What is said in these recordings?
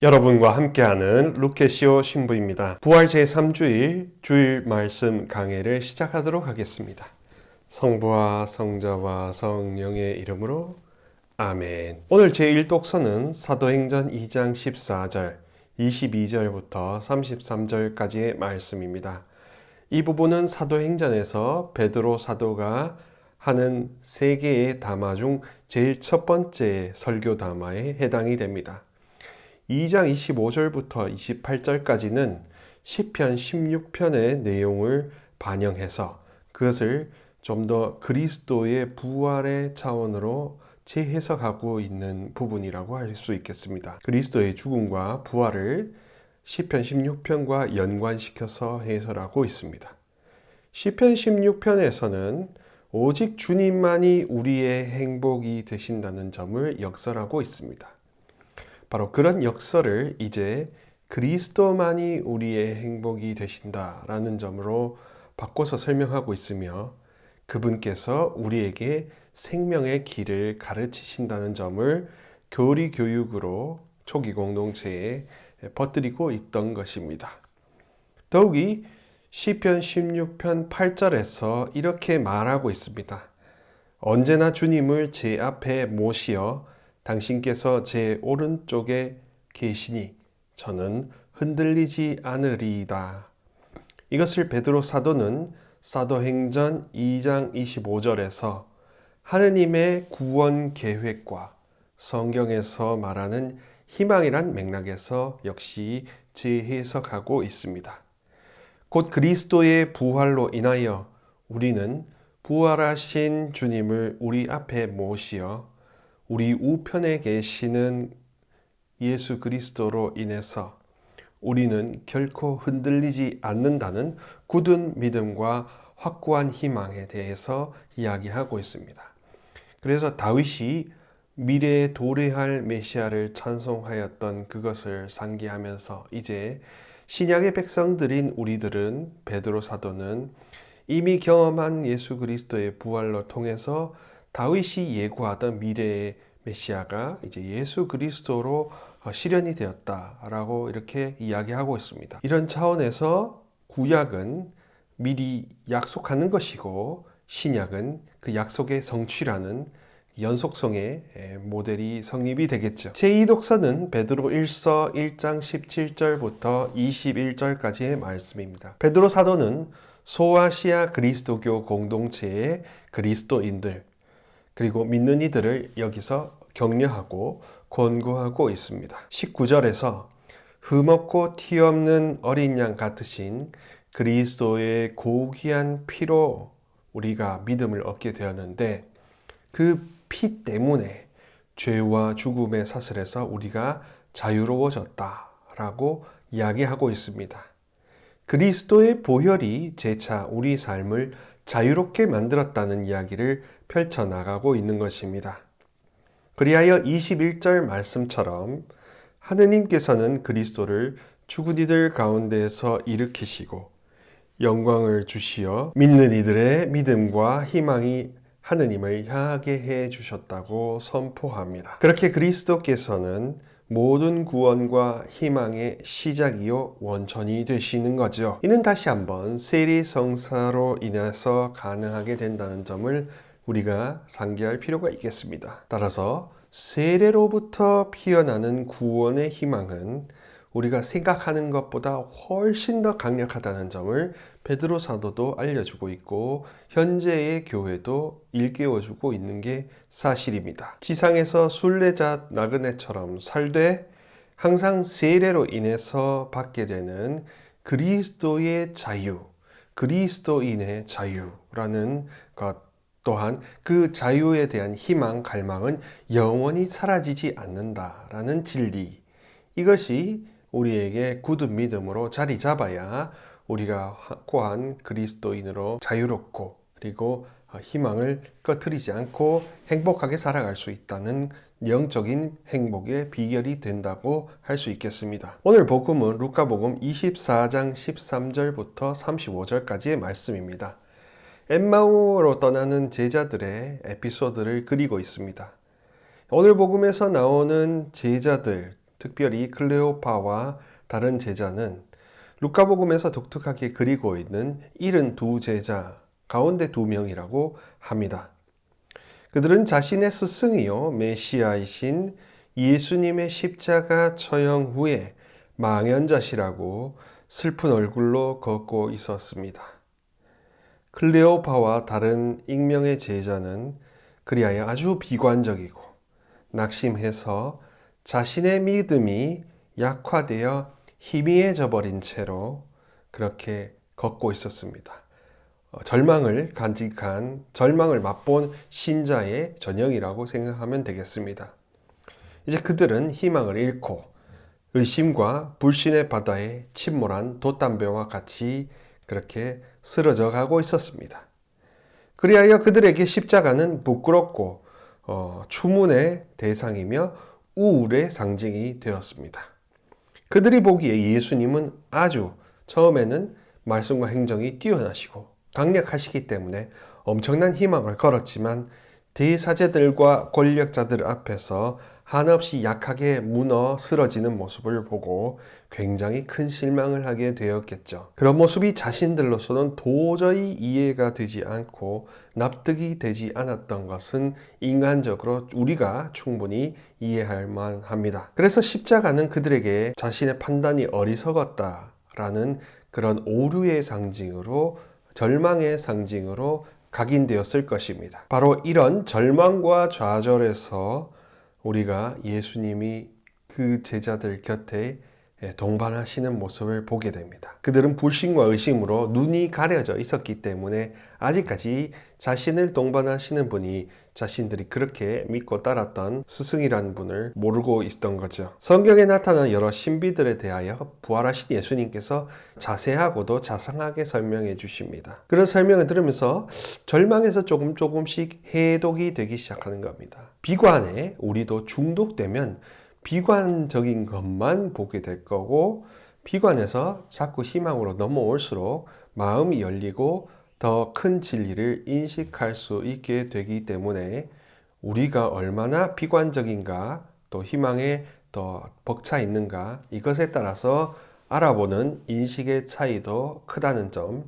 여러분과 함께하는 루케시오 신부입니다. 부활 제3주일 주일 말씀 강해를 시작하도록 하겠습니다. 성부와 성자와 성령의 이름으로 아멘. 오늘 제1독서는 사도행전 2장 14절, 22절부터 33절까지의 말씀입니다. 이 부분은 사도행전에서 베드로 사도가 하는 세 개의 담화 중 제일 첫 번째 설교 담화에 해당이 됩니다. 2장 25절부터 28절까지는 시편 16편의 내용을 반영해서 그것을 좀 더 그리스도의 부활의 차원으로 재해석하고 있는 부분이라고 할 수 있겠습니다. 그리스도의 죽음과 부활을 시편 16편과 연관시켜서 해설하고 있습니다. 시편 16편에서는 오직 주님만이 우리의 행복이 되신다는 점을 역설하고 있습니다. 바로 그런 역설을 이제 그리스도만이 우리의 행복이 되신다라는 점으로 바꿔서 설명하고 있으며 그분께서 우리에게 생명의 길을 가르치신다는 점을 교리 교육으로 초기 공동체에 퍼뜨리고 있던 것입니다. 더욱이 시편 16편 8절에서 이렇게 말하고 있습니다. 언제나 주님을 제 앞에 모시어 당신께서 제 오른쪽에 계시니 저는 흔들리지 않으리이다. 이것을 베드로 사도는 사도행전 2장 25절에서 하느님의 구원 계획과 성경에서 말하는 희망이란 맥락에서 역시 재해석하고 있습니다. 곧 그리스도의 부활로 인하여 우리는 부활하신 주님을 우리 앞에 모시어 우리 우편에 계시는 예수 그리스도로 인해서 우리는 결코 흔들리지 않는다는 굳은 믿음과 확고한 희망에 대해서 이야기하고 있습니다. 그래서 다윗이 미래에 도래할 메시아를 찬송하였던 그것을 상기하면서 이제 신약의 백성들인 우리들은 베드로 사도는 이미 경험한 예수 그리스도의 부활로 통해서 다윗이 예고하던 미래의 메시아가 이제 예수 그리스도로 실현이 되었다라고 이렇게 이야기하고 있습니다. 이런 차원에서 구약은 미리 약속하는 것이고 신약은 그 약속의 성취라는 연속성의 모델이 성립이 되겠죠. 제2독서는 베드로 1서 1장 17절부터 21절까지의 말씀입니다. 베드로 사도는 소아시아 그리스도교 공동체의 그리스도인들 그리고 믿는 이들을 여기서 격려하고 권고하고 있습니다. 19절에서 흠없고 티 없는 어린 양 같으신 그리스도의 고귀한 피로 우리가 믿음을 얻게 되었는데 그 피 때문에 죄와 죽음의 사슬에서 우리가 자유로워졌다라고 이야기하고 있습니다. 그리스도의 보혈이 재차 우리 삶을 자유롭게 만들었다는 이야기를 펼쳐나가고 있는 것입니다. 그리하여 21절 말씀처럼 하느님께서는 그리스도를 죽은 이들 가운데서 일으키시고 영광을 주시어 믿는 이들의 믿음과 희망이 하느님을 향하게 해 주셨다고 선포합니다. 그렇게 그리스도께서는 모든 구원과 희망의 시작이요 원천이 되시는 거죠. 이는 다시 한번 세리성사로 인해서 가능하게 된다는 점을 우리가 상기할 필요가 있겠습니다. 따라서 세례로부터 피어나는 구원의 희망은 우리가 생각하는 것보다 훨씬 더 강력하다는 점을 베드로 사도도 알려주고 있고 현재의 교회도 일깨워주고 있는 게 사실입니다. 지상에서 순례자 나그네처럼 살되 항상 세례로 인해서 받게 되는 그리스도의 자유, 그리스도인의 자유라는 것 또한 그 자유에 대한 희망, 갈망은 영원히 사라지지 않는다라는 진리 이것이 우리에게 굳은 믿음으로 자리 잡아야 우리가 확고한 그리스도인으로 자유롭고 그리고 희망을 꺼트리지 않고 행복하게 살아갈 수 있다는 영적인 행복의 비결이 된다고 할 수 있겠습니다. 오늘 복음은 루카복음 24장 13절부터 35절까지의 말씀입니다. 엠마오로 떠나는 제자들의 에피소드를 그리고 있습니다. 오늘 복음에서 나오는 제자들 특별히 클레오파와 다른 제자는 루카복음에서 독특하게 그리고 있는 72 제자 가운데 2명이라고 합니다. 그들은 자신의 스승이요 메시아이신 예수님의 십자가 처형 후에 망연자실하고 슬픈 얼굴로 걷고 있었습니다. 클레오파와 다른 익명의 제자는 그리하여 아주 비관적이고 낙심해서 자신의 믿음이 약화되어 희미해져 버린 채로 그렇게 걷고 있었습니다. 절망을 간직한, 절망을 맛본 신자의 전형이라고 생각하면 되겠습니다. 이제 그들은 희망을 잃고 의심과 불신의 바다에 침몰한 돛담배와 같이 그렇게 쓰러져 가고 있었습니다. 그리하여 그들에게 십자가는 부끄럽고 추문의 대상이며 우울의 상징이 되었습니다. 그들이 보기에 예수님은 아주 처음에는 말씀과 행정이 뛰어나시고 강력하시기 때문에 엄청난 희망을 걸었지만 대사제들과 권력자들 앞에서 한없이 약하게 무너 쓰러지는 모습을 보고 굉장히 큰 실망을 하게 되었겠죠. 그런 모습이 자신들로서는 도저히 이해가 되지 않고 납득이 되지 않았던 것은 인간적으로 우리가 충분히 이해할 만합니다. 그래서 십자가는 그들에게 자신의 판단이 어리석었다라는 그런 오류의 상징으로, 절망의 상징으로 각인되었을 것입니다. 바로 이런 절망과 좌절에서 우리가 예수님이 그 제자들 곁에 동반하시는 모습을 보게 됩니다. 그들은 불신과 의심으로 눈이 가려져 있었기 때문에 아직까지 자신을 동반하시는 분이 자신들이 그렇게 믿고 따랐던 스승이라는 분을 모르고 있던 거죠. 성경에 나타난 여러 신비들에 대하여 부활하신 예수님께서 자세하고도 자상하게 설명해 주십니다. 그런 설명을 들으면서 절망에서 조금씩 해독이 되기 시작하는 겁니다. 비관에 우리도 중독되면 비관적인 것만 보게 될 거고, 비관에서 자꾸 희망으로 넘어올수록 마음이 열리고 더 큰 진리를 인식할 수 있게 되기 때문에 우리가 얼마나 비관적인가, 또 희망에 더 벅차 있는가, 이것에 따라서 알아보는 인식의 차이도 크다는 점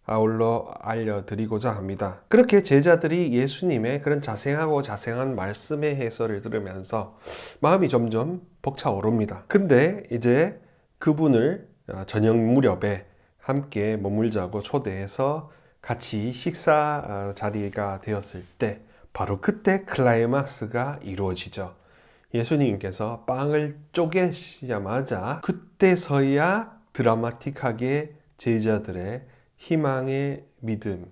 아울러 알려드리고자 합니다. 그렇게 제자들이 예수님의 그런 자세한 말씀의 해설을 들으면서 마음이 점점 벅차오릅니다. 근데 이제 그분을 저녁 무렵에 함께 머물자고 초대해서 같이 식사 자리가 되었을 때 바로 그때 클라이막스가 이루어지죠. 예수님께서 빵을 쪼개시자마자 그때서야 드라마틱하게 제자들의 희망의 믿음,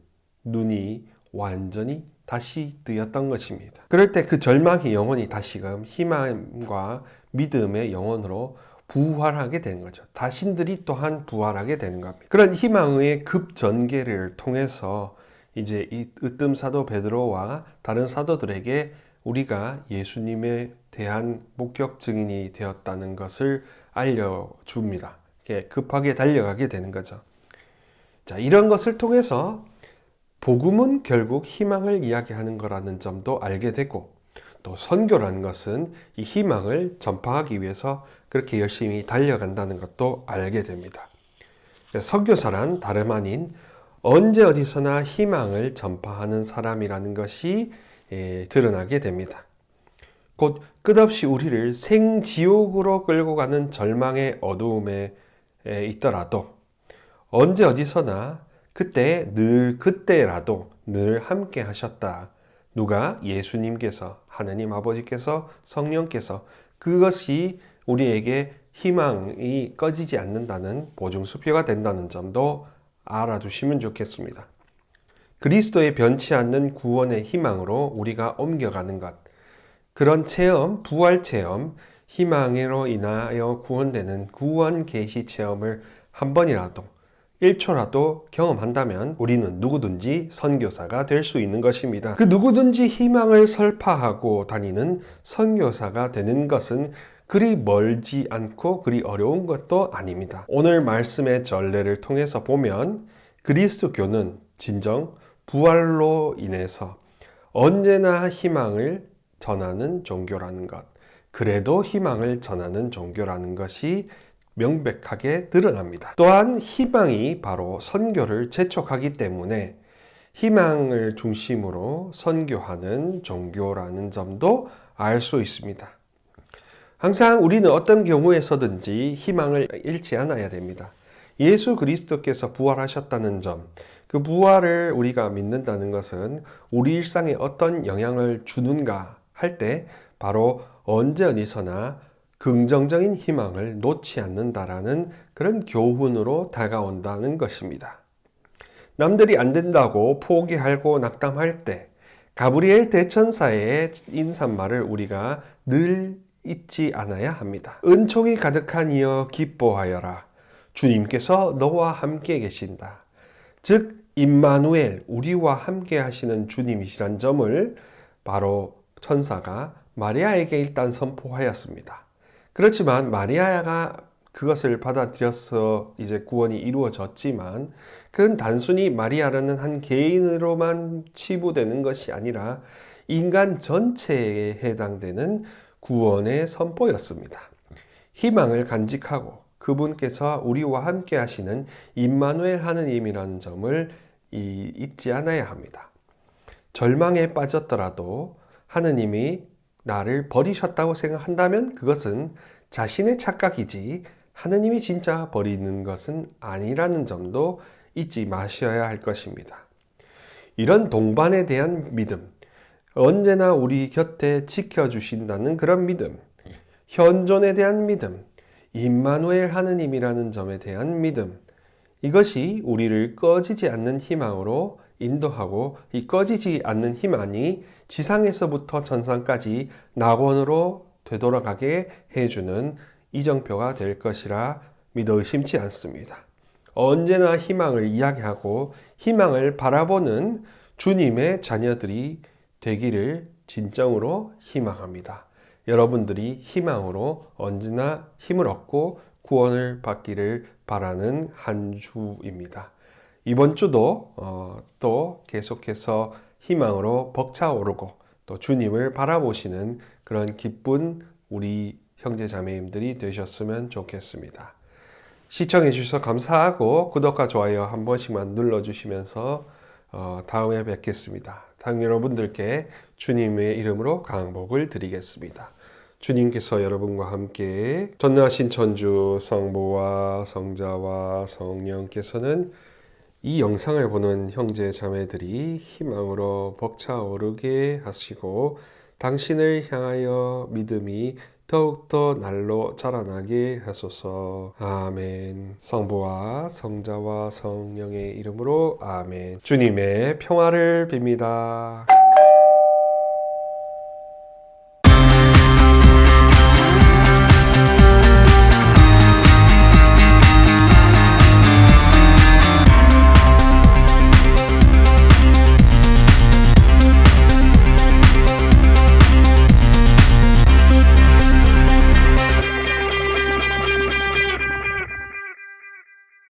눈이 완전히 다시 뜨였던 것입니다. 그럴 때 그 절망의 영혼이 다시금 희망과 믿음의 영혼으로 부활하게 되는 거죠. 자신들이 또한 부활하게 되는 겁니다. 그런 희망의 급전개를 통해서 이제 이 으뜸 사도 베드로와 다른 사도들에게 우리가 예수님에 대한 목격 증인이 되었다는 것을 알려줍니다. 급하게 달려가게 되는 거죠. 자, 이런 것을 통해서 복음은 결국 희망을 이야기하는 거라는 점도 알게 되고, 또 선교라는 것은 이 희망을 전파하기 위해서 그렇게 열심히 달려간다는 것도 알게 됩니다. 선교사란 다름 아닌 언제 어디서나 희망을 전파하는 사람이라는 것이 드러나게 됩니다. 곧 끝없이 우리를 생지옥으로 끌고 가는 절망의 어두움에 있더라도 언제 어디서나 그때 늘 그때라도 늘 함께 하셨다. 누가? 예수님께서, 하느님 아버지께서, 성령께서, 그것이 우리에게 희망이 꺼지지 않는다는 보증수표가 된다는 점도 알아두시면 좋겠습니다. 그리스도의 변치 않는 구원의 희망으로 우리가 옮겨가는 것, 그런 체험, 부활 체험, 희망으로 인하여 구원되는 구원 계시 체험을 한 번이라도 1초라도 경험한다면 우리는 누구든지 선교사가 될 수 있는 것입니다. 그 누구든지 희망을 설파하고 다니는 선교사가 되는 것은 그리 멀지 않고 그리 어려운 것도 아닙니다. 오늘 말씀의 전례를 통해서 보면 그리스도교는 진정 부활로 인해서 언제나 희망을 전하는 종교라는 것, 그래도 희망을 전하는 종교라는 것이 명백하게 드러납니다. 또한 희망이 바로 선교를 재촉하기 때문에 희망을 중심으로 선교하는 종교라는 점도 알 수 있습니다. 항상 우리는 어떤 경우에서든지 희망을 잃지 않아야 됩니다. 예수 그리스도께서 부활하셨다는 점, 그 부활을 우리가 믿는다는 것은 우리 일상에 어떤 영향을 주는가 할 때 바로 언제 어디서나 긍정적인 희망을 놓지 않는다라는 그런 교훈으로 다가온다는 것입니다. 남들이 안 된다고 포기하고 낙담할 때 가브리엘 대천사의 인사말을 우리가 늘 잊지 않아야 합니다. 은총이 가득한 이여 기뻐하여라. 주님께서 너와 함께 계신다. 즉 임마누엘, 우리와 함께 하시는 주님이시란 점을 바로 천사가 마리아에게 일단 선포하였습니다. 그렇지만 마리아가 그것을 받아들여서 이제 구원이 이루어졌지만 그건 단순히 마리아라는 한 개인으로만 치부되는 것이 아니라 인간 전체에 해당되는 구원의 선포였습니다. 희망을 간직하고 그분께서 우리와 함께 하시는 임마누엘 하느님이라는 점을 잊지 않아야 합니다. 절망에 빠졌더라도 하느님이 나를 버리셨다고 생각한다면 그것은 자신의 착각이지 하느님이 진짜 버리는 것은 아니라는 점도 잊지 마셔야 할 것입니다. 이런 동반에 대한 믿음, 언제나 우리 곁에 지켜주신다는 그런 믿음, 현존에 대한 믿음, 임마누엘 하느님이라는 점에 대한 믿음, 이것이 우리를 꺼지지 않는 희망으로 인도하고 이 꺼지지 않는 희망이 지상에서부터 천상까지 낙원으로 되돌아가게 해주는 이정표가 될 것이라 믿어 의심치 않습니다. 언제나 희망을 이야기하고 희망을 바라보는 주님의 자녀들이 되기를 진정으로 희망합니다. 여러분들이 희망으로 언제나 힘을 얻고 구원을 받기를 바라는 한 주입니다. 이번 주도 또 계속해서 희망으로 벅차오르고 또 주님을 바라보시는 그런 기쁜 우리 형제 자매님들이 되셨으면 좋겠습니다. 시청해 주셔서 감사하고 구독과 좋아요 한 번씩만 눌러주시면서 다음에 뵙겠습니다. 다음 여러분들께 주님의 이름으로 강복을 드리겠습니다. 주님께서 여러분과 함께 전능하신 천주 성부와 성자와 성령께서는 이 영상을 보는 형제 자매들이 희망으로 벅차오르게 하시고 당신을 향하여 믿음이 더욱더 날로 자라나게 하소서. 아멘. 성부와 성자와 성령의 이름으로 아멘. 주님의 평화를 빕니다.